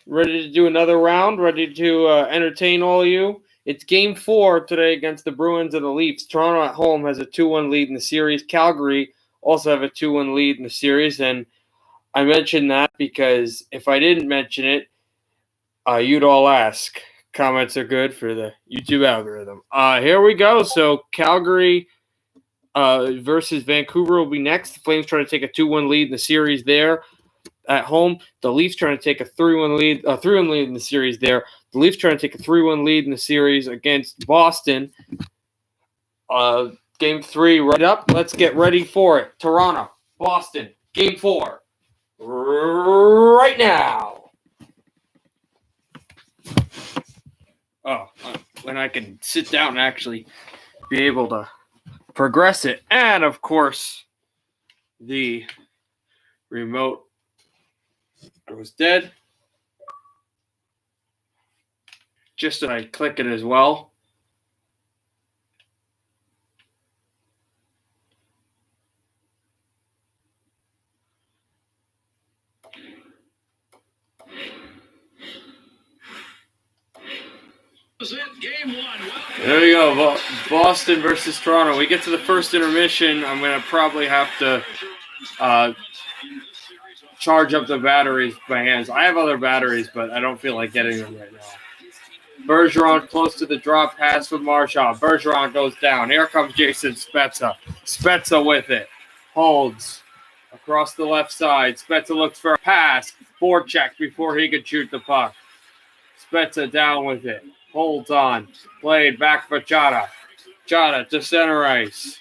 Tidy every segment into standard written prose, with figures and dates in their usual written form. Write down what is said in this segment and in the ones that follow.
Ready to do another round? Ready to entertain all of you? It's Game 4 today against the Bruins and the Leafs. Toronto at home has a 2-1 lead in the series. Calgary also have a 2-1 lead in the series. And I mentioned that because if I didn't mention it, you'd all ask. Comments are good for the YouTube algorithm. Here we go. So Calgary versus Vancouver will be next. The Flames trying to take a 2-1 lead in the series there. At home, the Leafs trying to take a 3-1 lead in the series there. The Leafs trying to take a 3-1 lead in the series against Boston. Game 3 right up. Let's get ready for it. Toronto, Boston, Game 4. Right now. When I can sit down and actually be able to progress it. And, of course, the remote was dead. Just that I click it as well. Game 1. There we go. Boston versus Toronto. We get to the first intermission. I'm going to probably have to charge up the batteries by hands. I have other batteries, but I don't feel like getting them right now. Bergeron close to the drop pass from Marchand. Bergeron goes down. Here comes Jason Spezza. Spezza with it. Holds across the left side. Spezza looks for a pass. Forecheck before he could shoot the puck. Spezza down with it. Holds on. Played back for Chara. Chara to center ice.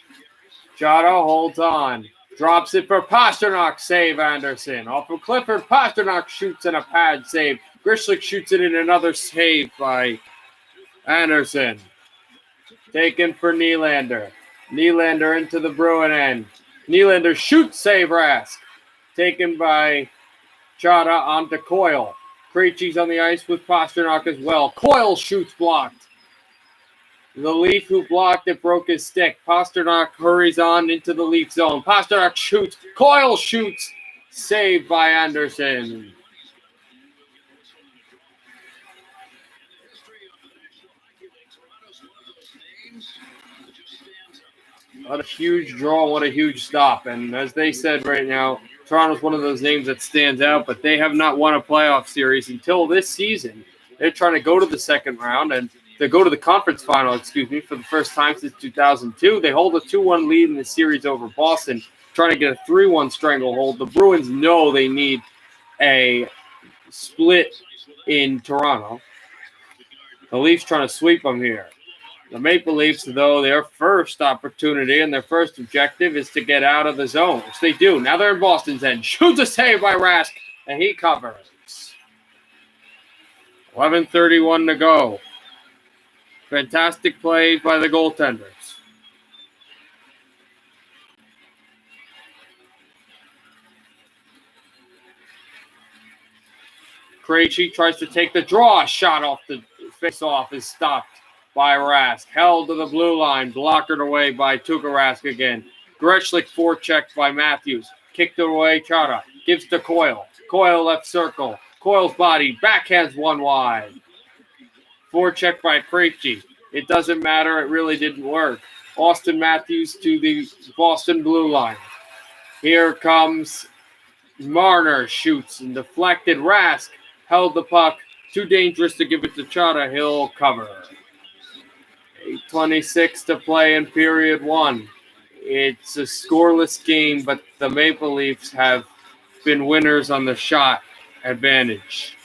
Chara holds on. Drops it for Pasternak. Save Anderson. Off of Clifford. Pasternak shoots in a pad save. Grishlik shoots it in another save by Anderson. Taken for Nylander. Nylander into the Bruin end. Nylander shoots, save Rask. Taken by Chara onto Coyle. Krejci's on the ice with Pasternak as well. Coyle shoots, blocked. The Leaf who blocked it broke his stick. Pasternak hurries on into the Leaf zone. Pasternak shoots. Coyle shoots. Saved by Anderson. What a huge draw. What a huge stop. And as they said right now, Toronto's one of those names that stands out, but they have not won a playoff series until this season. They're trying to go to the second round and to go to the conference final, for the first time since 2002. They hold a 2-1 lead in the series over Boston, trying to get a 3-1 stranglehold. The Bruins know they need a split in Toronto. The Leafs trying to sweep them here. The Maple Leafs, though, their first opportunity and their first objective is to get out of the zone, which they do. Now they're in Boston's end. Shoots a save by Rask, and he covers. 11:31 to go. Fantastic play by the goaltenders. Krejci tries to take the draw. Shot off the face-off is stopped by Rask. Held to the blue line. Blockered away by Tuukka Rask again. Grishlik forechecked by Matthews. Kicked it away. Chara gives to Coyle. Coyle left circle. Coyle's body. Backhands one wide. Forecheck by Krejci. It doesn't matter. It really didn't work. Austin Matthews to the Boston blue line. Here comes Marner. Shoots and deflected. Rask held the puck. Too dangerous to give it to Chara. He'll cover. 8:26 to play in period 1. It's a scoreless game, but the Maple Leafs have been winners on the shot advantage.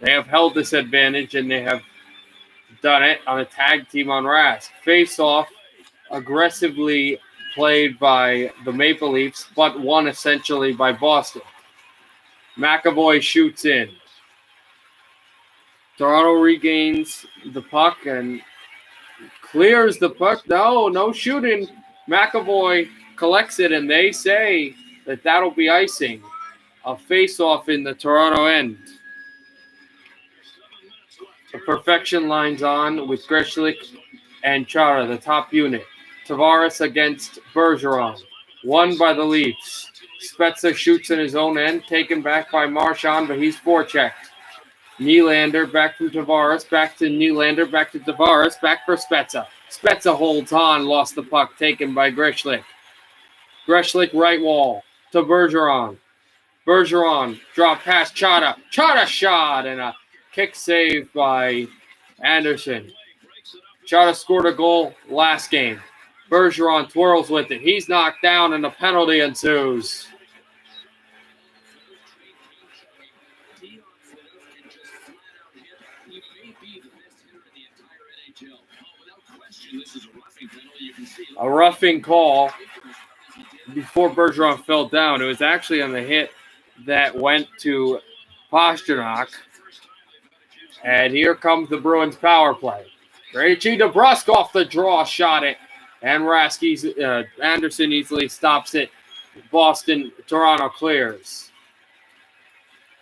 They have held this advantage, and they have done it on a tag team on Rask. Face-off, aggressively played by the Maple Leafs, but won essentially by Boston. McAvoy shoots in. Toronto regains the puck and clears the puck. No shooting. McAvoy collects it, and they say that that'll be icing. A face-off in the Toronto end. The perfection line's on with Grishlik and Chara, the top unit. Tavares against Bergeron. Won by the Leafs. Spezza shoots in his own end, taken back by Marchand, but he's forechecked. Nylander back from Tavares, back to Nylander, back to Tavares, back for Spezza. Spezza holds on, lost the puck, taken by Grishlik. Grishlik right wall to Bergeron. Bergeron, drop pass, Chara. Chara shot, and a kick save by Anderson. Chara scored a goal last game. Bergeron twirls with it. He's knocked down, and a penalty ensues. A roughing call before Bergeron fell down. It was actually on the hit that went to Pasternak. And here comes the Bruins power play. Krejci DeBrusk off the draw, shot it. And Anderson easily stops it. Toronto clears.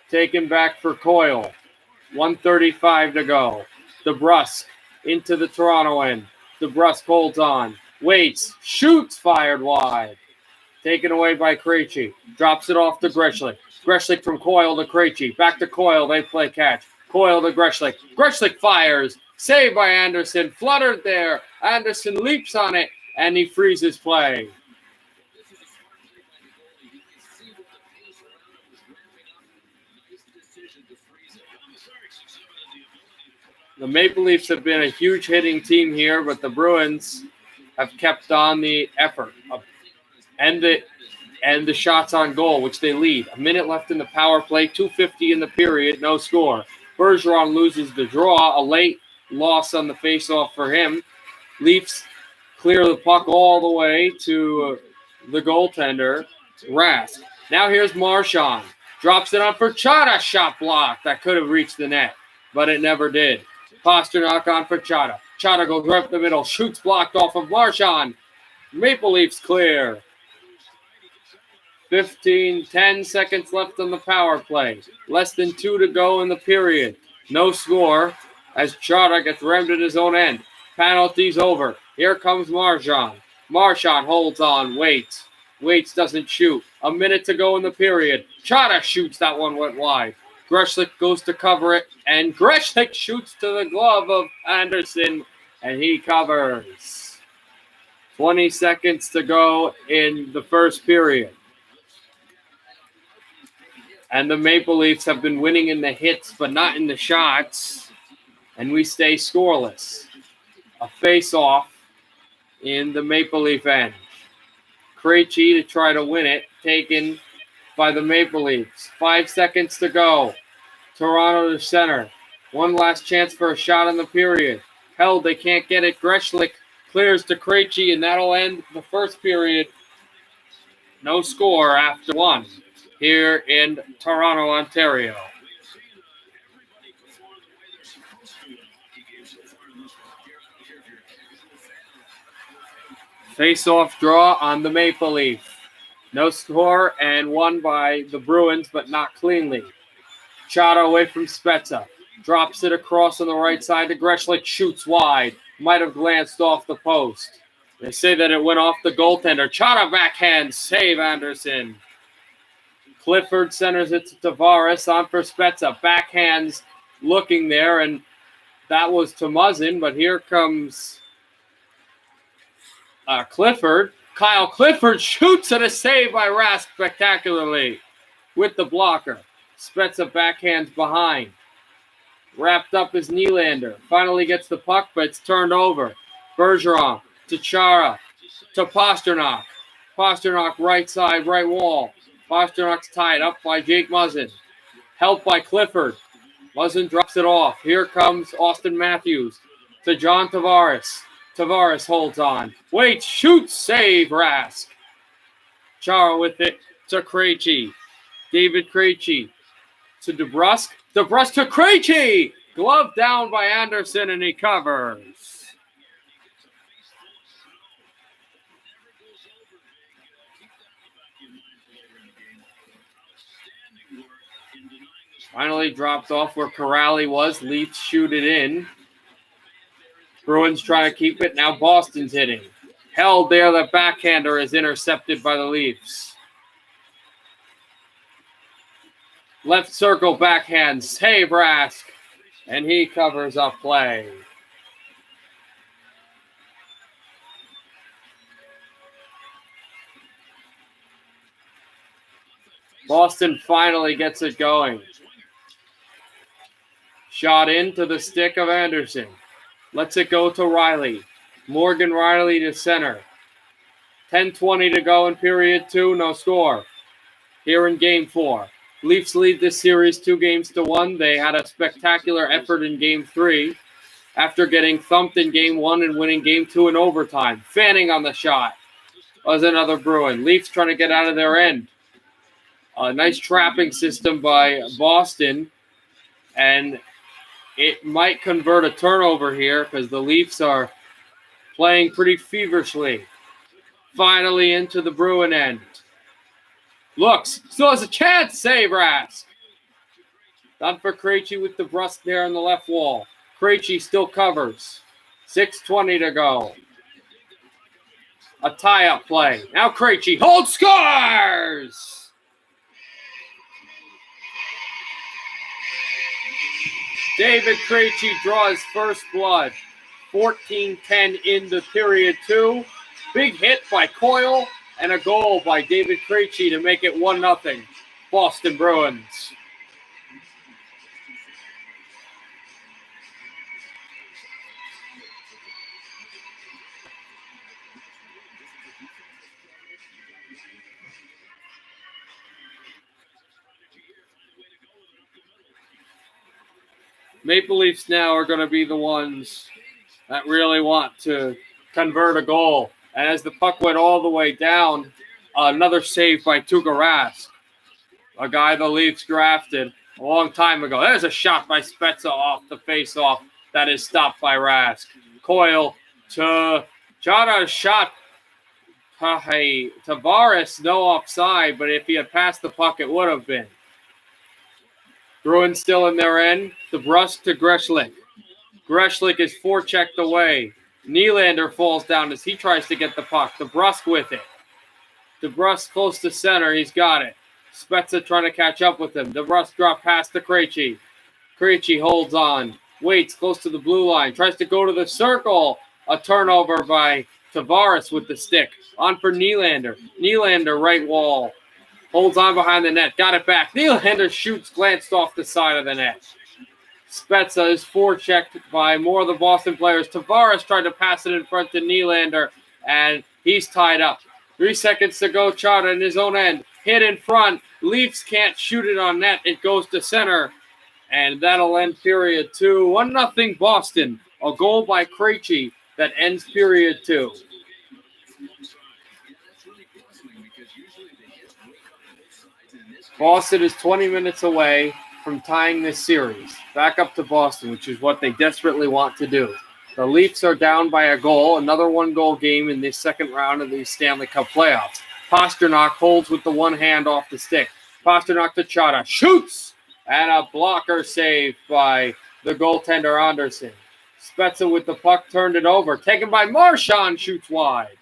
Taken back for Coyle. 1:35 to go. DeBrusk into the Toronto end. DeBrusk holds on. Waits. Shoots. Fired wide. Taken away by Krejci. Drops it off to Grishlik. Grishlik from Coyle to Krejci. Back to Coyle. They play catch. Coyle to Grishlik. Grishlik fires. Saved by Anderson. Fluttered there. Anderson leaps on it, and he freezes play. The Maple Leafs have been a huge hitting team here, but the Bruins have kept on the effort and the shots on goal, which they lead. A minute left in the power play, 2:50 in the period, no score. Bergeron loses the draw, a late loss on the faceoff for him. Leafs clear the puck all the way to the goaltender, Rask. Now here's Marchand. Drops it on for Chara, shot blocked. That could have reached the net, but it never did. Pasternak on for Chara. Chara goes right up the middle, shoots blocked off of Marchand. Maple Leafs clear. 10 seconds left on the power play. Less than 2 to go in the period. No score as Chara gets rammed at his own end. Penalty's over. Here comes Marchand. Marchand holds on, waits. Waits doesn't shoot. A minute to go in the period. Chara shoots, that one went wide. Grishlik goes to cover it, and Grishlik shoots to the glove of Anderson, and he covers. 20 seconds to go in the first period. And the Maple Leafs have been winning in the hits, but not in the shots. And we stay scoreless. A face-off in the Maple Leaf end. Krejci to try to win it, taken by the Maple Leafs. 5 seconds to go. Toronto to center. One last chance for a shot in the period. Held, they can't get it. Grishlik clears to Krejci, and that'll end the first period. No score after one here in Toronto, Ontario. Face-off draw on the Maple Leaf. No score and won by the Bruins, but not cleanly. Chara away from Spezza. Drops it across on the right side to Grishlik. Shoots wide. Might have glanced off the post. They say that it went off the goaltender. Chara backhand. Save Anderson. Clifford centers it to Tavares on for Spezza. Backhands looking there, and that was to Muzzin, but here comes Clifford. Kyle Clifford shoots at a save by Rask spectacularly with the blocker. Spezza backhands behind. Wrapped up is Nylander. Finally gets the puck, but it's turned over. Bergeron to Chara to Pasternak. Pasternak right side, right wall. Pasternak's tied up by Jake Muzzin. Helped by Clifford. Muzzin drops it off. Here comes Austin Matthews to John Tavares. Tavares holds on. Waits, shoots, save, Rask. Chara with it to Krejci. David Krejci to DeBrusk. DeBrusk to Krejci. Glove down by Anderson, and he covers. Finally dropped off where Corrali was. Leafs shoot it in. Bruins trying to keep it. Now Boston's hitting. Held there. The backhander is intercepted by the Leafs. Left circle backhand, save Rask, and he covers up play. Boston finally gets it going. Shot into the stick of Anderson. Lets it go to Riley. Morgan Riley to center. 10:20 to go in period 2, no score. Here in game 4. Leafs lead this series 2-1. They had a spectacular effort in game 3 after getting thumped in game 1 and winning game 2 in overtime. Fanning on the shot was another Bruin. Leafs trying to get out of their end. A nice trapping system by Boston, and it might convert a turnover here because the Leafs are playing pretty feverishly. Finally into the Bruin end. Looks, still has a chance, save Rask. Done for Krejci with the Brust there on the left wall. Krejci still covers. 6:20 to go. A tie-up play. Now Krejci holds, scores! David Krejci draws first blood. 14-10 into period 2. Big hit by Coyle and a goal by David Krejci to make it 1-0. Boston Bruins. Maple Leafs now are going to be the ones that really want to convert a goal. And as the puck went all the way down, another save by Tuukka Rask, a guy the Leafs drafted a long time ago. There's a shot by Spezza off the face-off that is stopped by Rask. Coyle to Chara, shot by Tavares, no offside, but if he had passed the puck, it would have been. Bruins still in their end. DeBrusk to Greshlik. Greshlik is forechecked away. Nylander falls down as he tries to get the puck. DeBrusk with it. DeBrusk close to center. He's got it. Spezza trying to catch up with him. DeBrusk drop past to Krejci. Krejci holds on. Waits close to the blue line. Tries to go to the circle. A turnover by Tavares with the stick. On for Nylander. Nylander right wall. Holds on behind the net. Got it back. Nylander shoots, glanced off the side of the net. Spezza is forechecked by more of the Boston players. Tavares tried to pass it in front to Nylander, and he's tied up. 3 seconds to go. Chara in his own end. Hit in front. Leafs can't shoot it on net. It goes to center, and that'll end period 2. 1-0 Boston. A goal by Krejci that ends period 2. Boston is 20 minutes away from tying this series. Back up to Boston, which is what they desperately want to do. The Leafs are down by a goal, another one-goal game in the second round of the Stanley Cup playoffs. Pastrnak holds with the one hand off the stick. Pastrnak to Chara, shoots! And a blocker save by the goaltender Anderson. Spezza with the puck, turned it over. Taken by Marchand, shoots wide.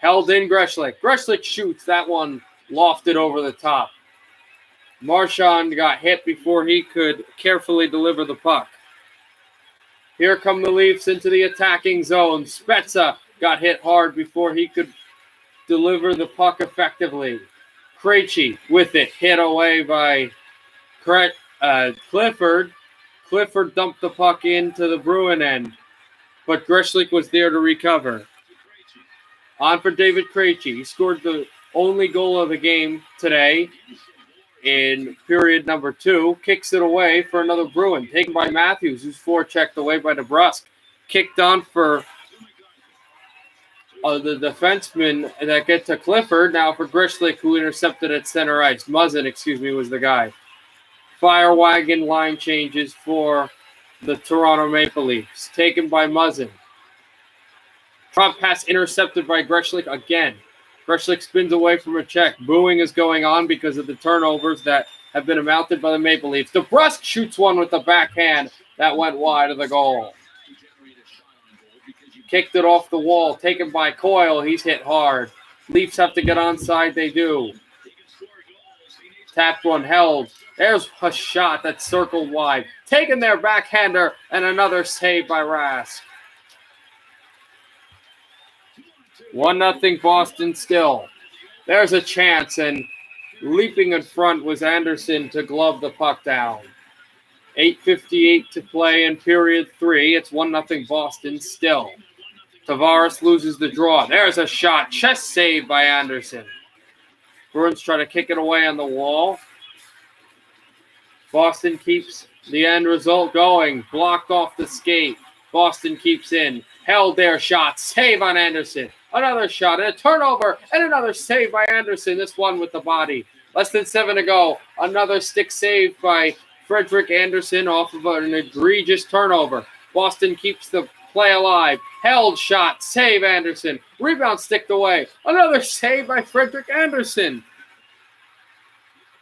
Held in Greshlik. Greshlik shoots, that one lofted over the top. Marchand got hit before he could carefully deliver the puck. Here come the Leafs into the attacking zone. Spezza got hit hard before he could deliver the puck effectively. Krejci with it, hit away by Clifford. Clifford dumped the puck into the Bruin end, but Greshlik was there to recover. On for David Krejci. He scored the only goal of the game today in period number 2, kicks it away for another Bruin, taken by Matthews, who's forechecked away by DeBrusk. Kicked on for the defenseman that get to Clifford, now for Greshlik, who intercepted at center ice. Muzzin, was the guy. Fire wagon line changes for the Toronto Maple Leafs, taken by Muzzin. Drop pass intercepted by Greshlik again. Greshlik spins away from a check. Booing is going on because of the turnovers that have been amounted by the Maple Leafs. DeBrusk shoots one with the backhand. That went wide of the goal. Kicked it off the wall. Taken by Coyle. He's hit hard. Leafs have to get onside. They do. Tapped one, held. There's a shot that's circled wide. Taken their backhander, and another save by Rask. 1-0 Boston still. There's a chance, and leaping in front was Anderson to glove the puck down. 8:58 to play in period 3. It's 1-0 Boston still. Tavares loses the draw. There's a shot. Chest save by Anderson. Bruins try to kick it away on the wall. Boston keeps the end result going. Blocked off the skate. Boston keeps in. Held their shot. Save on Anderson. Another shot and a turnover and another save by Anderson. This one with the body. Less than 7 to go. Another stick save by Frederick Anderson off of an egregious turnover. Boston keeps the play alive. Held shot. Save Anderson. Rebound sticked away. Another save by Frederick Anderson.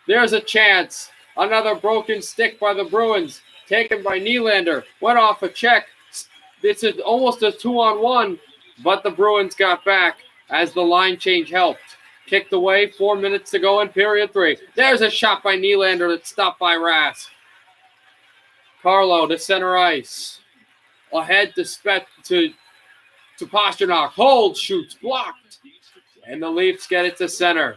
There's a chance. Another broken stick by the Bruins. Taken by Nylander. Went off a check. This is almost a 2-on-1, but the Bruins got back as the line change helped. Kicked away, 4 minutes to go in period 3. There's a shot by Nylander that's stopped by Rask. Carlo to center ice. Ahead to Pasternak. Holds, shoots, blocked. And the Leafs get it to center.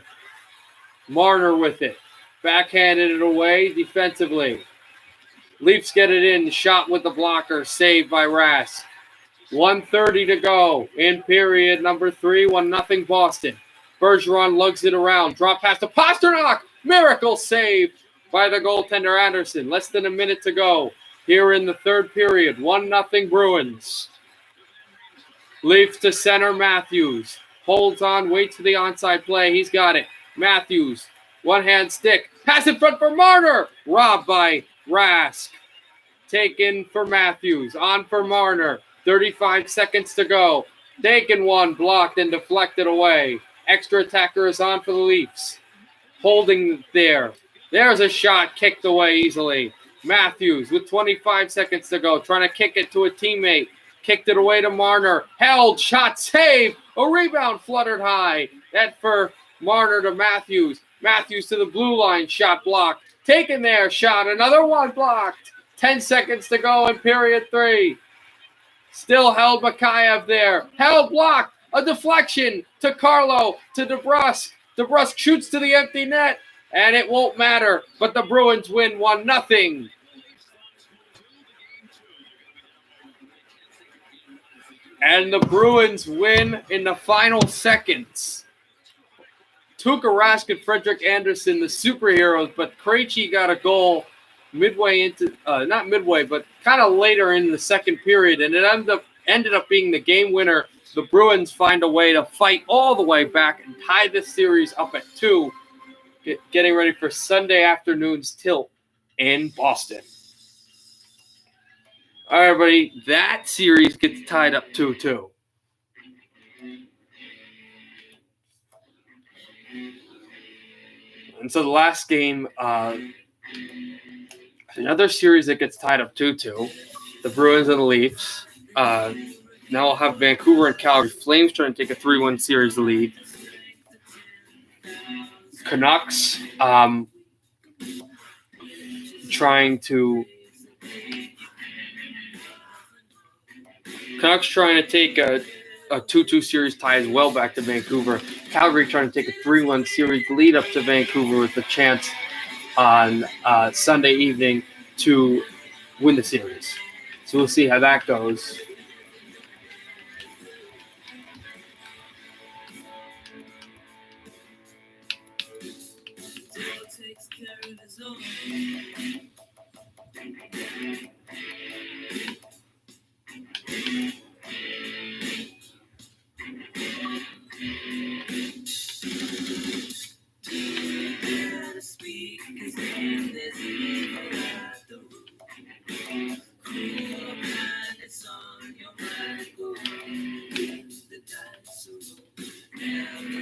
Marner with it. Backhanded it away defensively. Leafs get it in. Shot with the blocker. Saved by Rask. 1:30 to go in period number 3. 1-0 Boston. Bergeron lugs it around. Drop pass to Pasternak. Miracle save by the goaltender Anderson. Less than a minute to go here in the third period. 1-0 Bruins. Leafs to center. Matthews. Holds on. Waits for the onside play. He's got it. Matthews. One-hand stick. Pass in front for Marner. Robbed by Rask. Taken for Matthews. On for Marner. 35 seconds to go. Taken one. Blocked and deflected away. Extra attacker is on for the Leafs. Holding there. There's a shot kicked away easily. Matthews with 25 seconds to go. Trying to kick it to a teammate. Kicked it away to Marner. Held. Shot. Save. A rebound fluttered high. That for Marner to Matthews. Matthews to the blue line. Shot blocked. Taken there. Shot. Another one blocked. 10 seconds to go in period 3. Still held Mikheyev there. Held blocked. A deflection to Carlo, to DeBrusk. DeBrusk shoots to the empty net, and it won't matter. But the Bruins win 1-0. And the Bruins win in the final seconds. Tuukka Rask and Frederick Anderson, the superheroes, but Krejci got a goal midway into, not midway, but kind of later in the second period, and it ended up being the game winner. The Bruins find a way to fight all the way back and tie this series up at 2, getting ready for Sunday afternoon's tilt in Boston. All right, everybody, that series gets tied up 2-2. And so the last game, another series that gets tied up 2-2, the Bruins and the Leafs. Now we'll have Vancouver and Calgary Flames trying to take a 3-1 series lead. Canucks trying to take a 2-2 series tie as well back to Vancouver. Calgary trying to take a 3-1 series lead up to Vancouver with a chance on Sunday evening to win the series. So we'll see how that goes.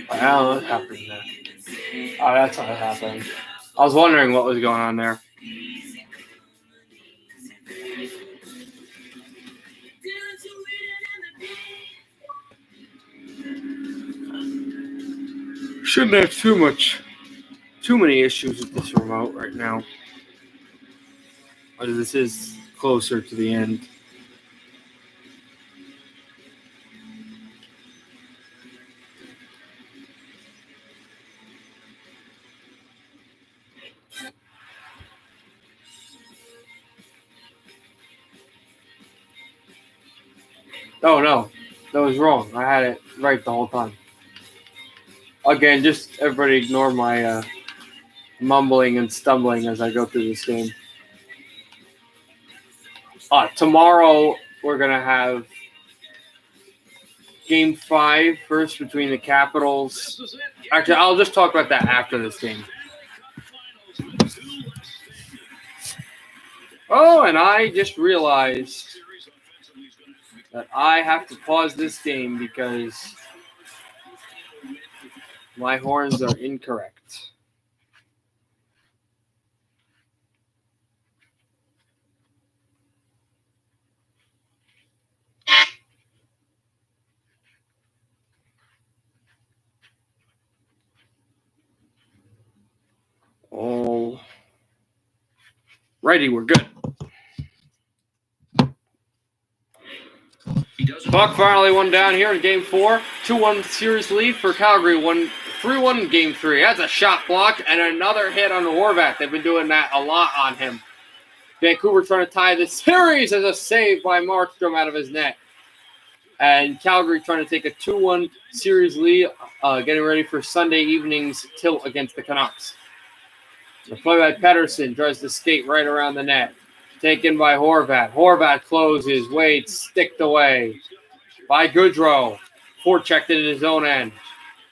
Wow, what happened there? Oh, that's how it happened. I was wondering what was going on there. Shouldn't have too many issues with this remote right now. This is closer to the end. Oh, no. That was wrong. I had it right the whole time. Again, just everybody ignore my mumbling and stumbling as I go through this game. Tomorrow, we're going to have Game 5 first between the Capitals. Actually, I'll just talk about that after this game. Oh, and I just realized that I have to pause this game because my horns are incorrect. Oh, righty, we're good. Buck finally won down here in Game 4. 2-1 series lead for Calgary. 3-1 in Game 3. That's a shot blocked and another hit on Horvat. They've been doing that a lot on him. Vancouver trying to tie the series as a save by Markstrom out of his net. And Calgary trying to take a 2-1 series lead, getting ready for Sunday evening's tilt against the Canucks. The play by Pettersson tries to skate right around the net. Taken by Horvat. Horvat closes, waits, sticked away by Goodrow. Forechecked it in his own end.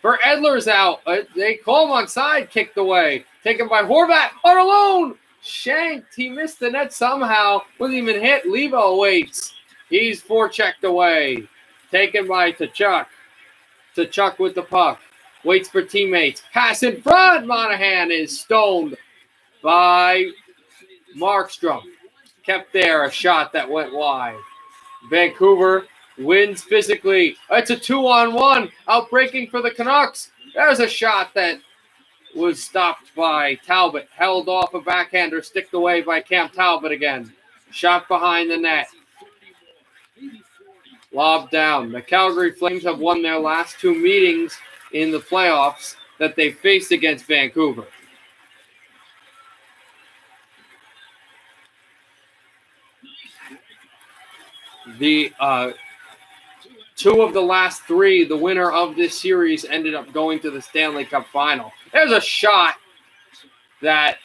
For Edler's out. They call him on side, kicked away. Taken by Horvat on alone. Shanked. He missed the net somehow. Wasn't even hit. Levo waits. He's forechecked away. Taken by Tkachuk. Tkachuk with the puck. Waits for teammates. Pass in front. Monahan is stoned by Markstrom. Kept there, a shot that went wide. Vancouver wins physically. It's a 2-on-1. Outbreaking for the Canucks. There's a shot that was stopped by Talbot. Held off a backhander, sticked away by Cam Talbot again. Shot behind the net. Lob down. The Calgary Flames have won their last 2 meetings in the playoffs that they faced against Vancouver. The 2 of the last 3, the winner of this series ended up going to the Stanley Cup final. There's a shot that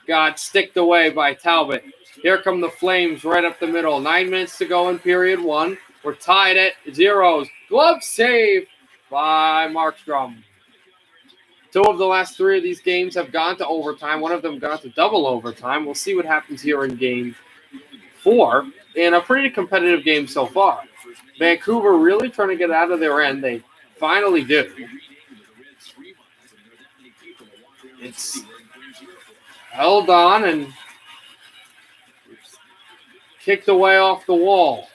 got sticked away by Talbot. Here come the Flames right up the middle. 9 minutes to go in period 1. We're tied at 0. Glove save by Markstrom. 2 of the last 3 of these games have gone to overtime. One of them got to double overtime. We'll see what happens here in Game 4. In a pretty competitive game so far. Vancouver really trying to get out of their end. They finally do. It's held on and kicked away off the wall.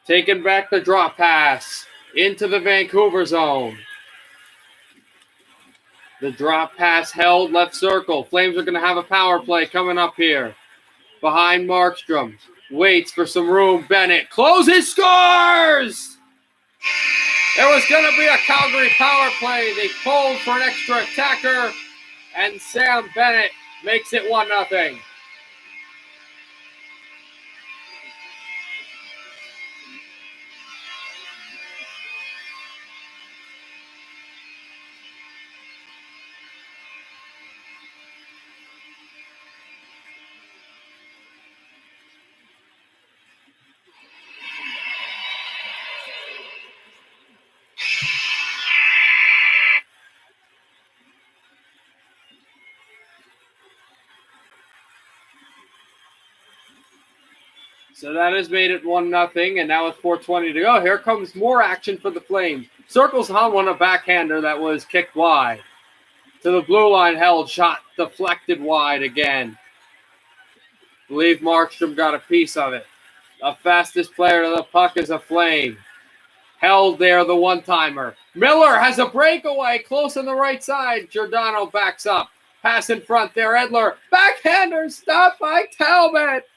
Taking back the drop pass into the Vancouver zone. The drop pass held left circle. Flames are going to have a power play coming up here. Behind Markstrom. Waits for some room. Bennett closes, scores! There was going to be a Calgary power play. They pulled for an extra attacker, and Sam Bennett makes it 1-0. So that has made it 1-0, and now with 4:20 to go, here comes more action for the Flames. Circles on one, a backhander that was kicked wide. To the blue line, held, shot deflected wide again. I believe Markstrom got a piece of it. The fastest player to the puck is a Flame. Held there, the one-timer. Miller has a breakaway close on the right side. Giordano backs up. Pass in front there, Edler. Backhander stopped by Talbot.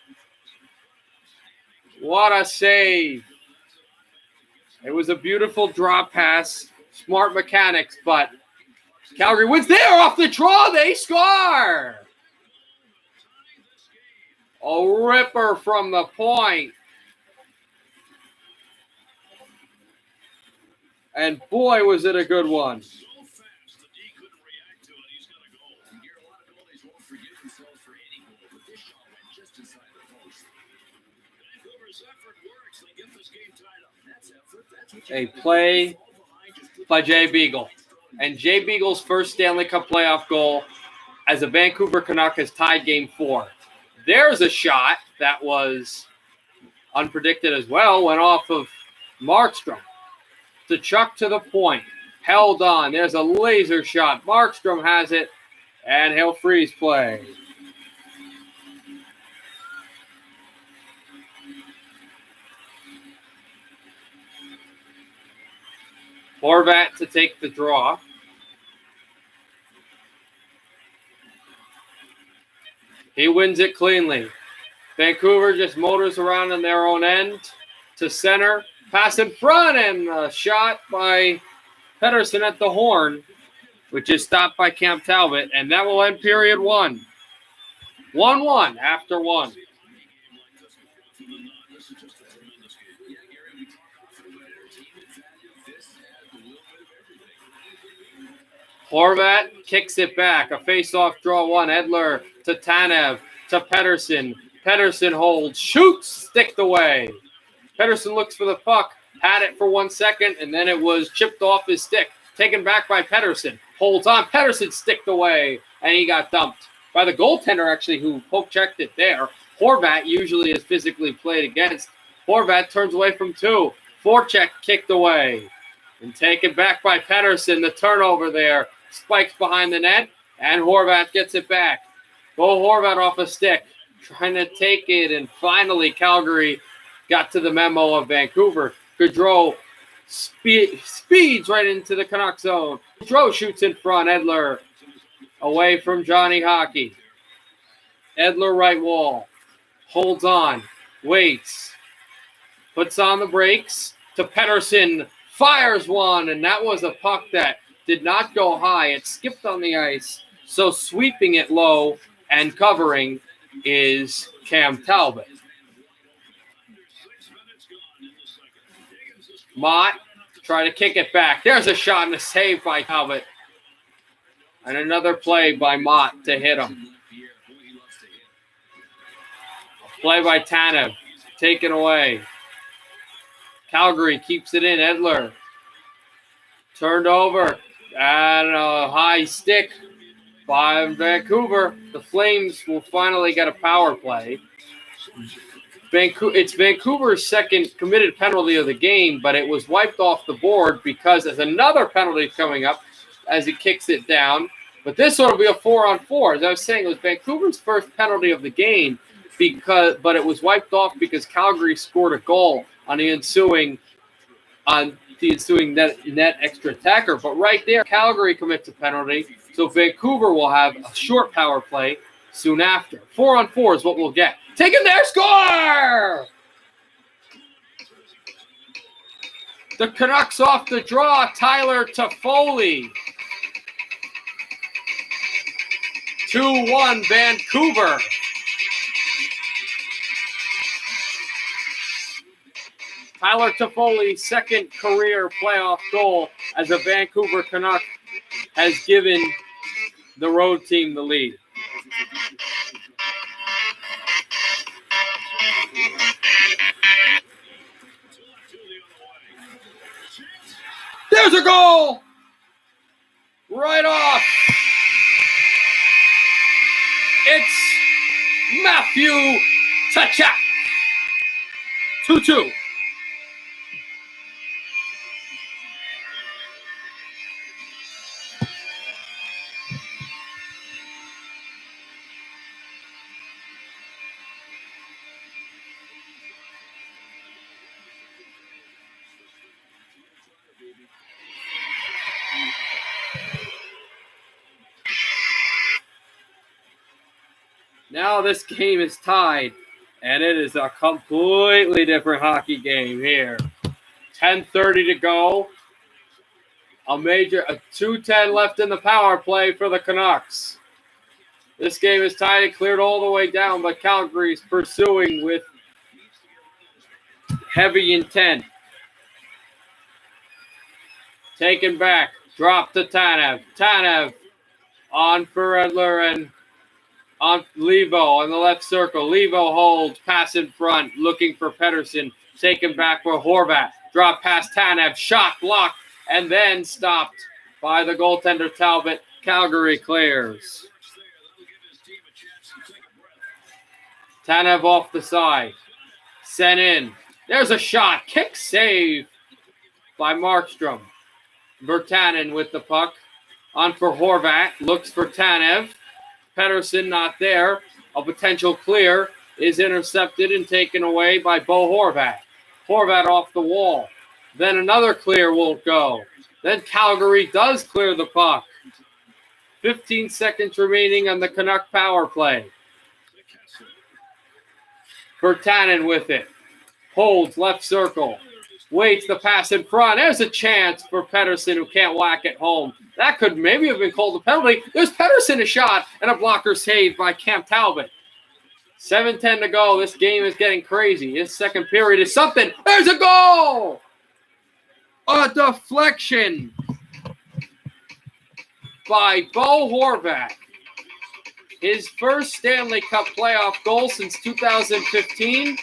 What a save. It was a beautiful drop pass. Smart mechanics, but Calgary wins there off the draw. They score. A ripper from the point. And boy, was it a good one. A play by Jay Beagle. And Jay Beagle's first Stanley Cup playoff goal as a Vancouver Canuck has tied Game 4. There's a shot that was unpredicted as well. Went off of Markstrom. To Chuck to the point. Held on. There's a laser shot. Markstrom has it. And he'll freeze play. Horvat to take the draw. He wins it cleanly. Vancouver just motors around in their own end to center. Pass in front and a shot by Pettersson at the horn, which is stopped by Cam Talbot. And that will end period 1. 1-1 after 1. Horvat kicks it back. A face-off draw 1. Edler to Tanev to Pettersson. Pettersson holds, shoots, sticked away. Pettersson looks for the puck, had it for 1 second, and then it was chipped off his stick. Taken back by Pettersson. Holds on. Pettersson sticked away, and he got dumped by the goaltender, actually, who poke-checked it there. Horvat usually is physically played against. Horvat turns away from 2. Forecheck kicked away. And taken back by Pettersson. The turnover there. Spikes behind the net, and Horvat gets it back. Bo Horvat off a stick, trying to take it, and finally Calgary got to the memo of Vancouver. Gaudreau speeds right into the Canuck zone. Gaudreau shoots in front. Edler away from Johnny Hockey. Edler right wall. Holds on. Waits. Puts on the brakes to Pettersson. Fires one, and that was a puck that did not go high. It skipped on the ice. So sweeping it low and covering is Cam Talbot. Mott try to kick it back. There's a shot and a save by Talbot. And another play by Mott to hit him. Play by Tanev. Taken away. Calgary keeps it in. Edler. Turned over. And a high stick by Vancouver. The Flames will finally get a power play. It's Vancouver's second committed penalty of the game, but it was wiped off the board because there's another penalty coming up as he kicks it down. But this one will be a 4-on-4. As I was saying, it was Vancouver's first penalty of the game, but it was wiped off because Calgary scored a goal on the ensuing net extra attacker. But right there, Calgary commits a penalty, so Vancouver will have a short power play soon after. 4-on-4 is what we'll get. Taken there, score! The Canucks off the draw, Tyler Toffoli. 2-1 Vancouver. Tyler Toffoli's second career playoff goal as a Vancouver Canuck has given the road team the lead. There's a goal! Right off. It's Matthew Tkachuk. 2-2. Now this game is tied, and it is a completely different hockey game here. 10:30 to go. A 2:10 left in the power play for the Canucks. This game is tied and cleared all the way down, but Calgary's pursuing with heavy intent. Taken back, drop to Tanev. Tanev on for Edler and on Levo on the left circle. Levo holds, pass in front, looking for Pettersson. Taken back for Horvat. Drop past Tanev, shot blocked, and then stopped by the goaltender Talbot. Calgary clears. Tanev off the side. Sent in. There's a shot. Kick save by Markstrom. Virtanen with the puck. On for Horvat. Looks for Tanev. Pettersson not there. A potential clear is intercepted and taken away by Bo Horvat. Horvat off the wall. Then another clear won't go. Then Calgary does clear the puck. 15 seconds remaining on the Canuck power play. Virtanen with it. Holds left circle. Waits the pass in front. There's a chance for Pettersson who can't whack it home. That could maybe have been called a penalty. There's Pettersson a shot and a blocker saved by Cam Talbot. 7:10 to go. This game is getting crazy. This second period is something. There's a goal! A deflection by Bo Horvat. His first Stanley Cup playoff goal since 2015.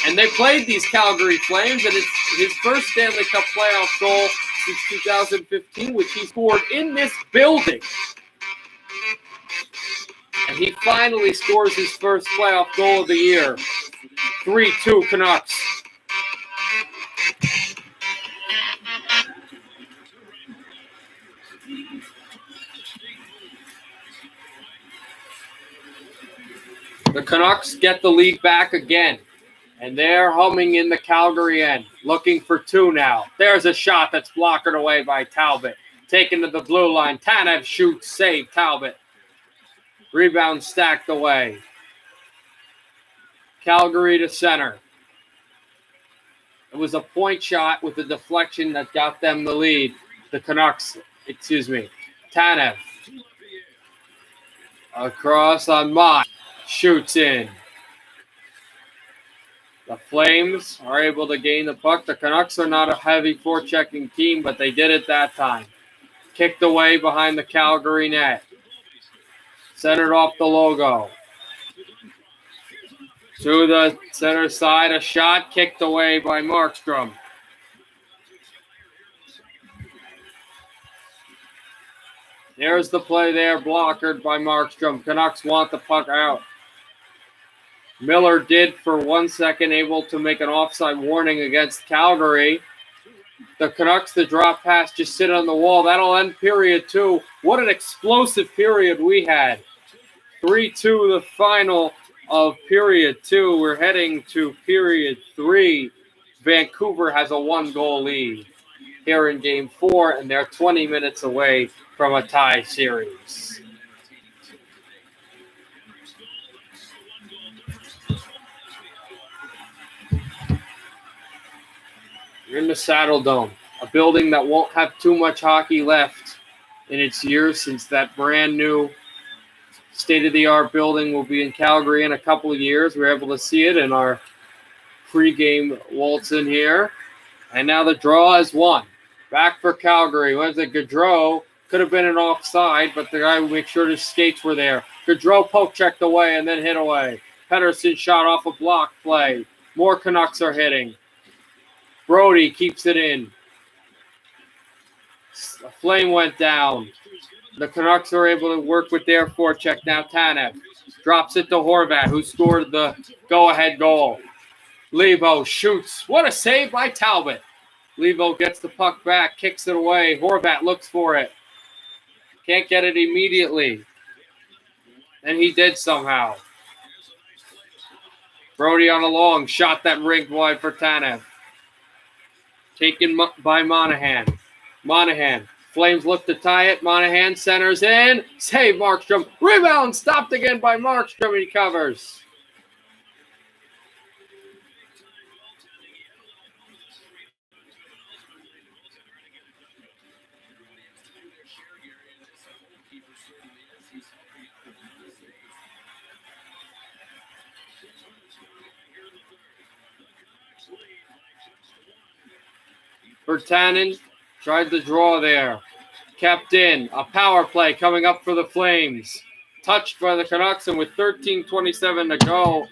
And they played these Calgary Flames, and it's his first Stanley Cup playoff goal since 2015, which he scored in this building. And he finally scores his first playoff goal of the year. 3-2 Canucks. The Canucks get the lead back again. And they're humming in the Calgary end, looking for two now. There's a shot that's blocked away by Talbot. Taken to the blue line. Tanev shoots, save Talbot. Rebound stacked away. Calgary to center. It was a point shot with a deflection that got them the lead. The Canucks, Tanev. Across on Mott. Shoots in. The Flames are able to gain the puck. The Canucks are not a heavy forechecking team, but they did it that time. Kicked away behind the Calgary net. Centered off the logo. To the center side, a shot kicked away by Markstrom. There's the play there, blockered by Markstrom. Canucks want the puck out. Miller did for 1 second able to make an offside warning against Calgary. The Canucks, the drop pass, just sit on the wall. That'll end period two. What an explosive period we had. 3-2 the final of period two. We're heading to period three. Vancouver has a 1-goal lead here in game four, and they're 20 minutes away from a tie series. You're in the Saddle Dome, a building that won't have too much hockey left in its years, since that brand new state-of-the-art building will be in Calgary in a couple of years. We're able to see it in our pregame waltz in here. And now the draw is won. Back for Calgary. Was it Gaudreau? Could have been an offside, but the guy would make sure his skates were there. Gaudreau poke checked away and then hit away. Pettersson shot off a block play. More Canucks are hitting. Brody keeps it in. A flame went down. The Canucks are able to work with their forecheck. Now Tanev drops it to Horvat, who scored the go-ahead goal. Levo shoots. What a save by Talbot. Levo gets the puck back, kicks it away. Horvat looks for it. Can't get it immediately. And he did somehow. Brody on a long shot that rigged wide for Tanev. Taken by Monahan. Monahan Flames look to tie it. Monahan centers in. Save Markstrom. Rebound stopped again by Markstrom. He covers. Virtanen tried the draw there. Kept in. A power play coming up for the Flames. Touched by the Canucks, and with 13:27 to go,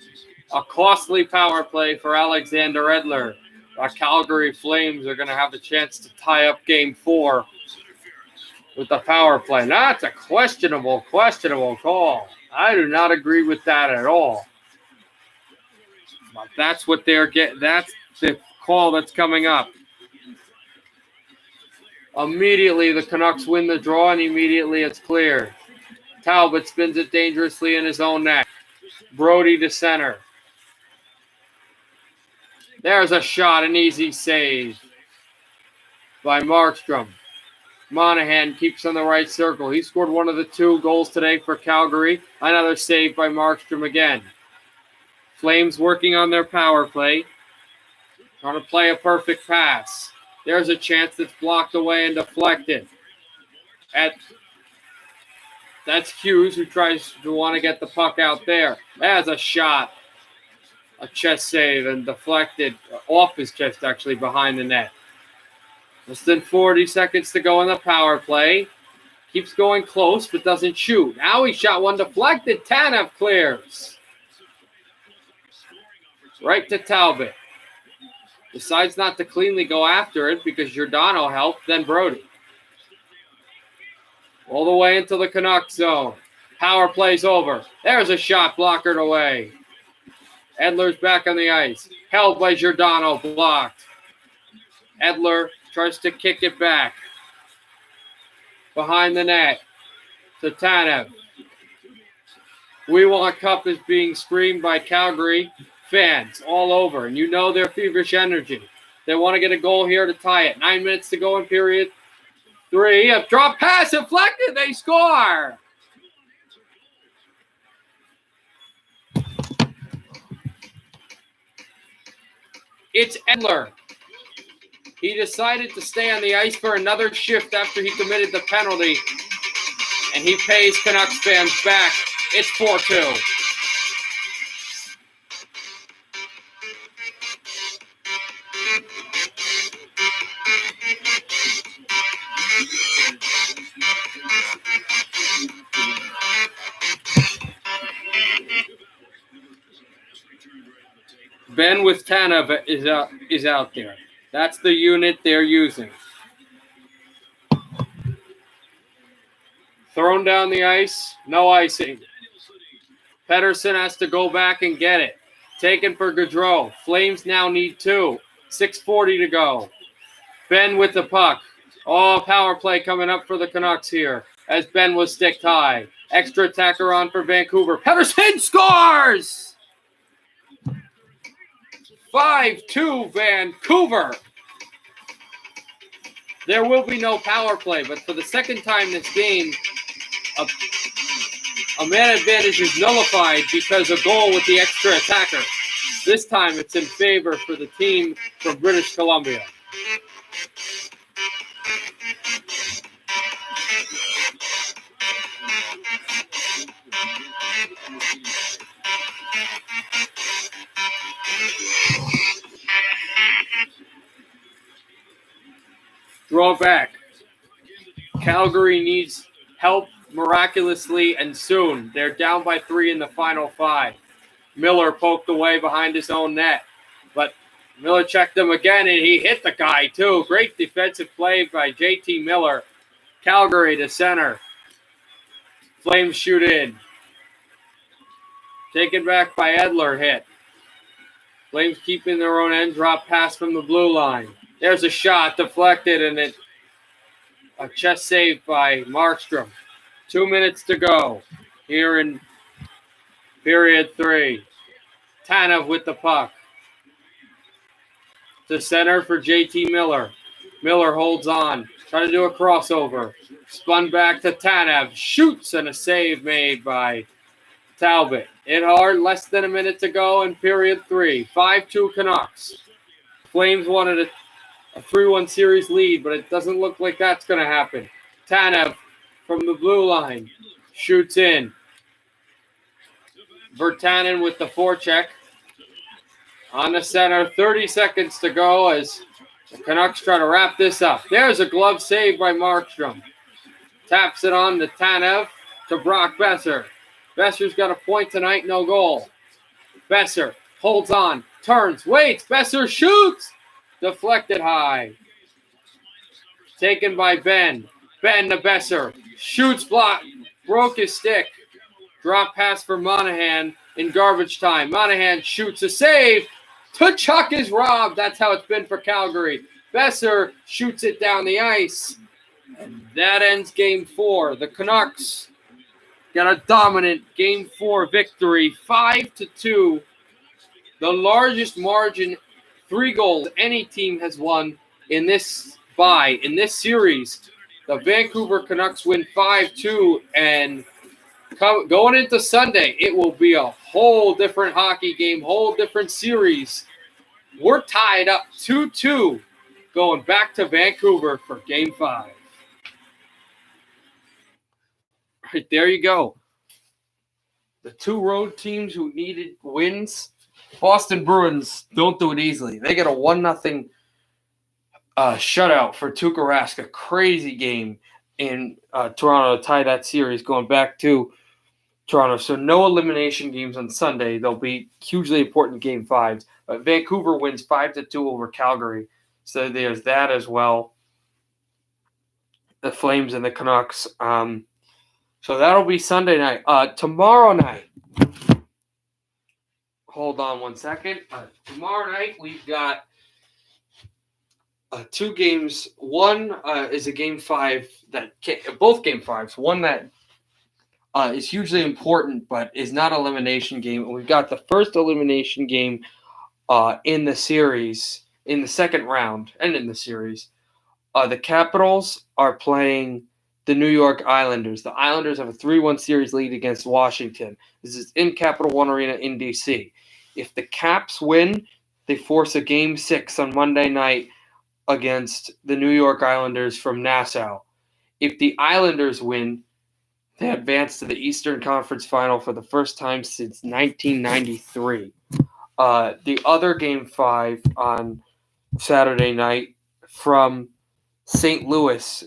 a costly power play for Alexander Edler. Our Calgary Flames are going to have a chance to tie up Game 4 with the power play. That's a questionable call. I do not agree with that at all. But that's what they're getting. That's the call that's coming up. Immediately, the Canucks win the draw, and immediately it's clear. Talbot spins it dangerously in his own net. Brody to center. There's a shot, an easy save by Markstrom. Monahan keeps on the right circle. He scored one of the 2 goals today for Calgary. Another save by Markstrom again. Flames working on their power play. Trying to play a perfect pass. There's a chance that's blocked away and deflected. That's Hughes, who tries to want to get the puck out there. There's a shot. A chest save and deflected off his chest, actually, behind the net. Less than 40 seconds to go in the power play. Keeps going close, but doesn't shoot. Now he shot one deflected. Tanev clears. Right to Talbot. Decides not to cleanly go after it because Giordano helped, then Brody. All the way into the Canucks zone. Power play's over. There's a shot blockered away. Edler's back on the ice. Held by Giordano, blocked. Edler tries to kick it back. Behind the net to Tanev. We Want Cup is being screamed by Calgary fans all over, and you know their feverish energy. They want to get a goal here to tie it. 9 minutes to go in period 3. A drop pass deflected. They score. It's Edler. He decided to stay on the ice for another shift after he committed the penalty, and he pays Canucks fans back. It's 4-2. Ben with Tanev is out there. That's the unit they're using. Thrown down the ice, no icing. Pettersson has to go back and get it. Taken for Gaudreau. Flames now need 2. 6:40 to go. Ben with the puck. Oh, power play coming up for the Canucks here as Ben was stick high. Extra attacker on for Vancouver. Pettersson scores! 5-2 Vancouver. There will be no power play, but for the second time this game, a man advantage is nullified because a goal with the extra attacker. This time it's in favor for the team from British Columbia. Draw back. Calgary needs help miraculously and soon. They're down by 3 in the final 5. Miller poked away behind his own net, but Miller checked him again, and he hit the guy too. Great defensive play by JT Miller. Calgary to center. Flames shoot in. Taken back by Edler, hit. Flames keeping their own end, drop pass from the blue line. There's a shot, deflected, and a chest save by Markstrom. 2 minutes to go here in period 3. Tanev with the puck. To center for JT Miller. Miller holds on. Trying to do a crossover. Spun back to Tanev. Shoots and a save made by Talbot. Hit hard. Less than a minute to go in period 3. 5-2 Canucks. Flames wanted a 3-1 series lead, but it doesn't look like that's going to happen. Tanev from the blue line. Shoots in. Virtanen with the forecheck. On the center, 30 seconds to go as the Canucks try to wrap this up. There's a glove save by Markstrom. Taps it on to Tanev to Brock Besser. Besser's got a point tonight, no goal. Besser holds on, turns, waits. Besser shoots. Deflected high. Taken by Ben. Ben to Besser. Shoots, block. Broke his stick. Drop pass for Monahan in garbage time. Monahan shoots a save. Tkachuk is robbed. That's how it's been for Calgary. Besser shoots it down the ice. And that ends Game 4. The Canucks got a dominant Game 4 victory, 5-2. The largest margin, 3 goals any team has won in this series. The Vancouver Canucks win 5-2, and going into Sunday, it will be a whole different hockey game, whole different series. We're tied up 2-2 going back to Vancouver for Game 5. Right, there you go. The 2 road teams who needed wins. Boston Bruins don't do it easily. They get a 1-0 shutout for Tuukka Rask. A crazy game in Toronto to tie that series going back to Toronto. So no elimination games on Sunday. They'll be hugely important Game 5s. Vancouver wins 5-2 over Calgary. So there's that as well. The Flames and the Canucks. So that'll be Sunday night. Tomorrow night. Hold on one second. Tomorrow night we've got 2 games. One is a Game 5 both Game 5s. One that is hugely important but is not an elimination game. We've got the first elimination game in the series, in the second round, and in the series. The Capitals are playing the New York Islanders. The Islanders have a 3-1 series lead against Washington. This is in Capital One Arena in D.C. If the Caps win, they force a Game 6 on Monday night against the New York Islanders from Nassau. If the Islanders win, they advance to the Eastern Conference Final for the first time since 1993. The other Game 5 on Saturday night from St. Louis,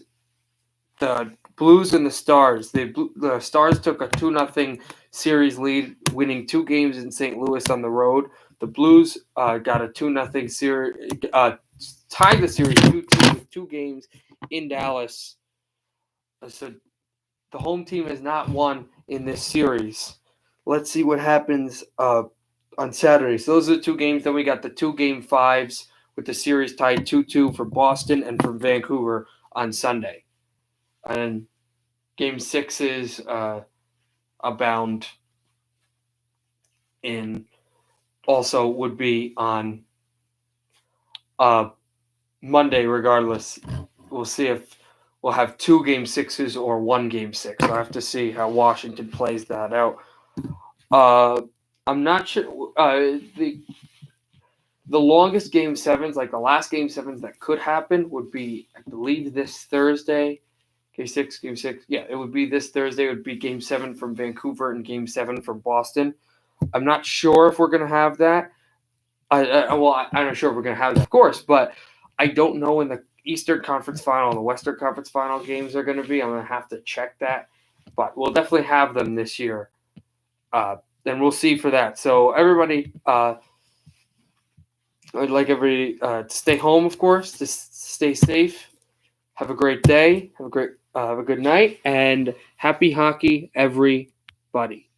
the Blues and the Stars. The Stars took a 2-0 series lead, winning 2 games in St. Louis on the road. The Blues got a 2-0 series, tied the series 2-2 with 2 games in Dallas. So the home team has not won in this series. Let's see what happens on Saturday. So those are the 2 games. Then we got the 2 Game 5s with the series tied 2-2 for Boston and for Vancouver on Sunday. And Game 6s abound in also would be on Monday regardless. We'll see if we'll have 2 Game 6s or 1 Game 6. I'll have to see how Washington plays that out. I'm not sure. The longest Game 7s, like the last Game 7s that could happen, would be, I believe, this Thursday. Game 6. Yeah, it would be this Thursday. It would be Game 7 from Vancouver and Game 7 from Boston. I'm not sure if we're going to have that. I'm not sure if we're going to have that, of course, but I don't know when the Eastern Conference Final and the Western Conference Final games are going to be. I'm going to have to check that, but we'll definitely have them this year. And we'll see for that. So everybody, I'd like everybody to stay home, of course, to stay safe. Have a great day. Have a good night, and happy hockey, everybody.